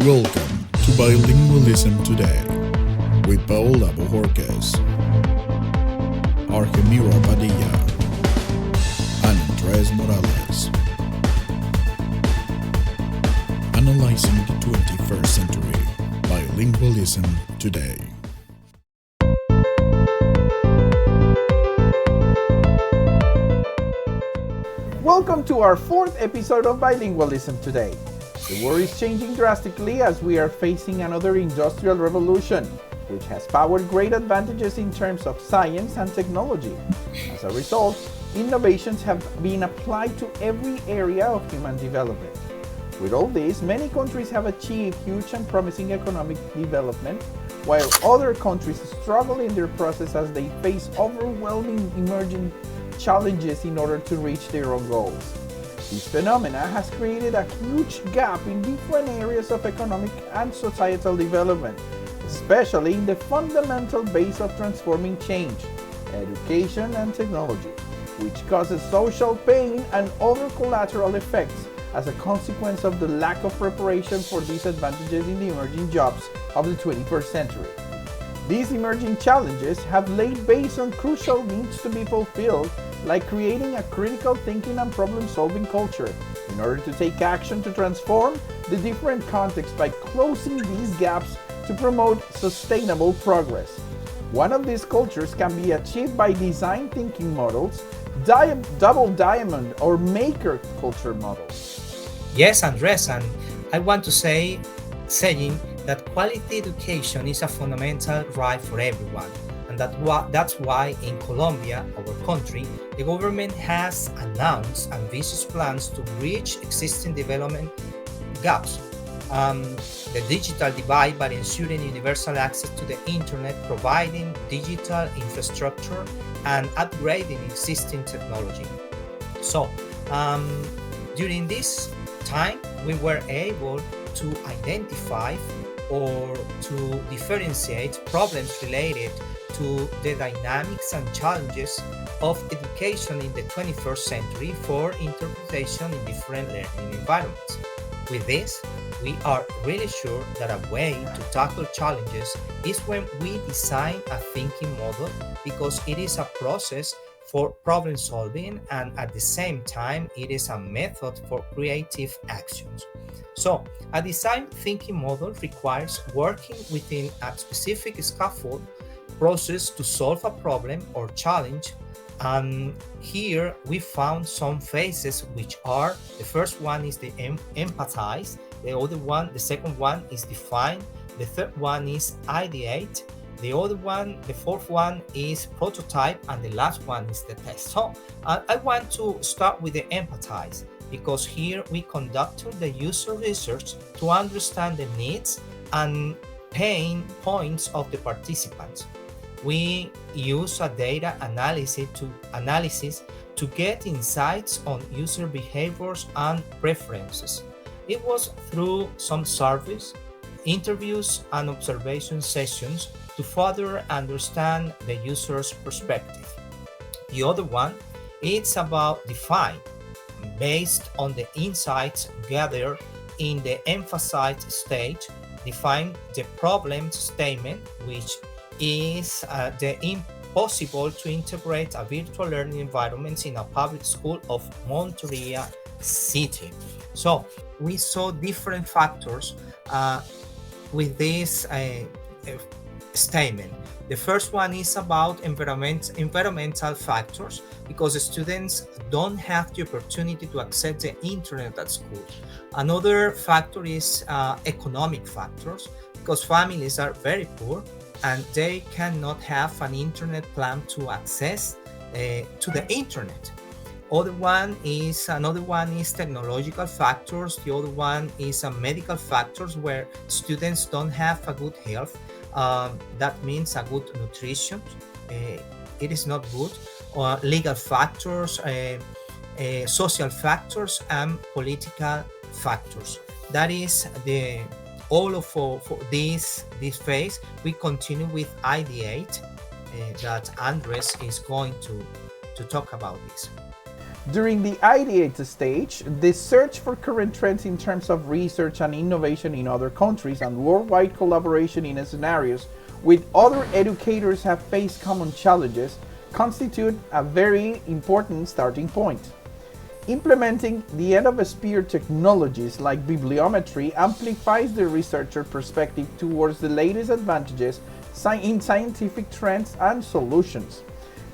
Welcome to Bilingualism Today with Paola Bohórquez, Argemiro Padilla, and Andrés Morales. Analyzing the 21st century. Bilingualism Today. Welcome to our fourth episode of Bilingualism Today. The world is changing drastically as we are facing another industrial revolution, which has powered great advantages in terms of science and technology. As a result, innovations have been applied to every area of human development. With all this, many countries have achieved huge and promising economic development, while other countries struggle in their process as they face overwhelming emerging challenges in order to reach their own goals. This phenomena has created a huge gap in different areas of economic and societal development, especially in the fundamental base of transforming change, education and technology, which causes social pain and other collateral effects as a consequence of the lack of preparation for these advantages in the emerging jobs of the 21st century. These emerging challenges have laid base on crucial needs to be fulfilled, like creating a critical thinking and problem-solving culture in order to take action to transform the different contexts by closing these gaps to promote sustainable progress. One of these cultures can be achieved by design thinking models, double diamond or maker culture models. Yes, Andres, and I want to saying that quality education is a fundamental right for everyone, and that's why in Colombia, our country, the government has announced ambitious plans to bridge existing development gaps. The digital divide by ensuring universal access to the internet, providing digital infrastructure, and upgrading existing technology. So, during this time, we were able to identify or to differentiate problems related to the dynamics and challenges of education in the 21st century for interpretation in different learning environments. With this, we are really sure that a way to tackle challenges is when we design a thinking model, because it is a process for problem solving and at the same time it is a method for creative actions. So a design thinking model requires working within a specific scaffold process to solve a problem or challenge, and here we found some phases, which are: the first one is the empathize, the second one is define, the third one is ideate, the fourth one is prototype, and the last one is the test. So I want to start with the empathize, because here we conducted the user research to understand the needs and pain points of the participants. We use a data analysis to get insights on user behaviors and preferences. It was through some surveys, interviews, and observation sessions to further understand the user's perspective. The other one, it's about define, based on the insights gathered in the emphasized stage. Define the problem statement, which is the impossible to integrate a virtual learning environment in a public school of Monteria City. So we saw different factors with this statement. The first one is about environmental factors, because the students don't have the opportunity to access the internet at school. Another factor is economic factors, because families are very poor and they cannot have an internet plan to access to the internet. Another one is technological factors. The other one is medical factors, where students don't have a good health. That means a good nutrition. It is not good. Legal factors, social factors, and political factors. That is all of for this phase. We continue with ideate, that Andres is going to talk about this. During the ideate stage, the search for current trends in terms of research and innovation in other countries and worldwide collaboration in scenarios with other educators have faced common challenges constitute a very important starting point. Implementing the end-of-sphere technologies like bibliometry amplifies the researcher perspective towards the latest advantages in scientific trends and solutions.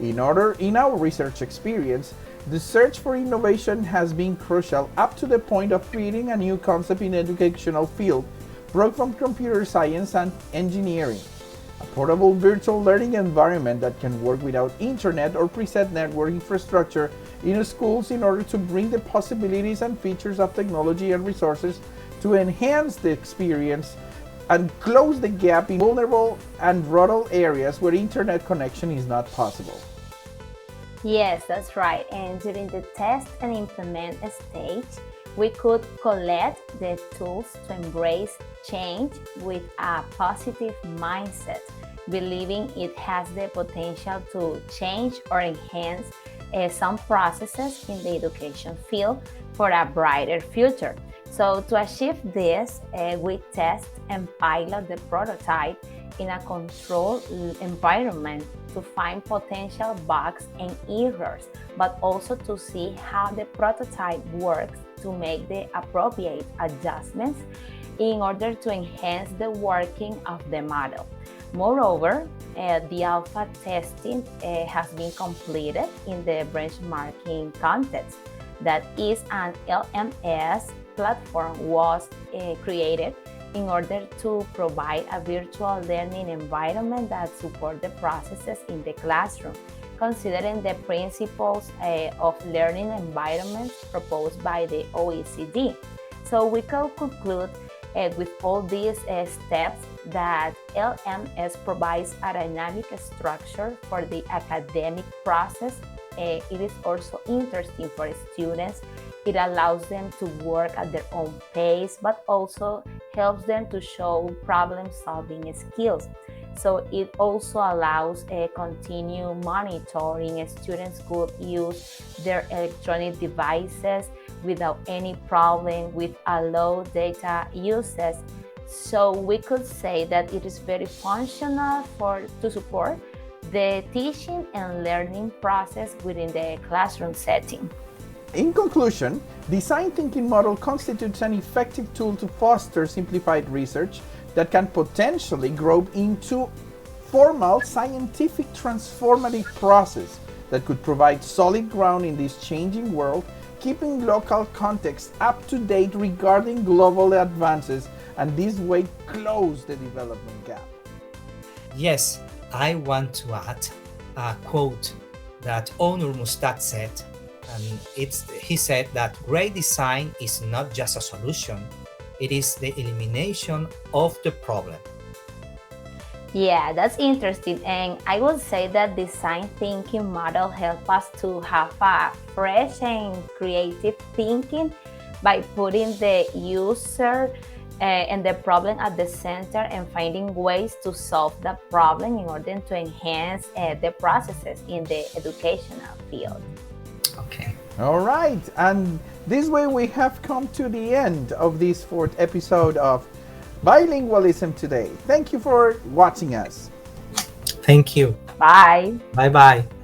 In our research experience, the search for innovation has been crucial up to the point of creating a new concept in educational field, brought from computer science and engineering. A portable virtual learning environment that can work without internet or preset network infrastructure in schools in order to bring the possibilities and features of technology and resources to enhance the experience and close the gap in vulnerable and rural areas where internet connection is not possible. Yes, that's right. And during the test and implement stage, we could collect the tools to embrace change with a positive mindset, believing it has the potential to change or enhance some processes in the education field for a brighter future. So to achieve this, we test and pilot the prototype in a controlled environment to find potential bugs and errors, but also to see how the prototype works to make the appropriate adjustments in order to enhance the working of the model. Moreover, the alpha testing has been completed in the benchmarking context. That is, an LMS platform was created in order to provide a virtual learning environment that supports the processes in the classroom, considering the principles of learning environments proposed by the OECD. So we can conclude with all these steps that LMS provides a dynamic structure for the academic process. It is also interesting for students. It allows them to work at their own pace, but also helps them to show problem-solving skills. So it also allows a continued monitoring. Students could use their electronic devices without any problem with a low data usage. So we could say that it is very functional to support the teaching and learning process within the classroom setting. In conclusion, design thinking model constitutes an effective tool to foster simplified research that can potentially grow into formal scientific transformative process that could provide solid ground in this changing world, keeping local context up to date regarding global advances, and this way close the development gap. Yes, I want to add a quote that Onur Mustad said, and he said that great design is not just a solution, it is the elimination of the problem. Yeah, that's interesting. And I would say that design thinking model help us to have a fresh and creative thinking by putting the user and the problem at the center and finding ways to solve the problem in order to enhance the processes in the educational field. Okay. All right, and this way we have come to the end of this fourth episode of Bilingualism Today. Thank you for watching us. Thank you. Bye. Bye-bye.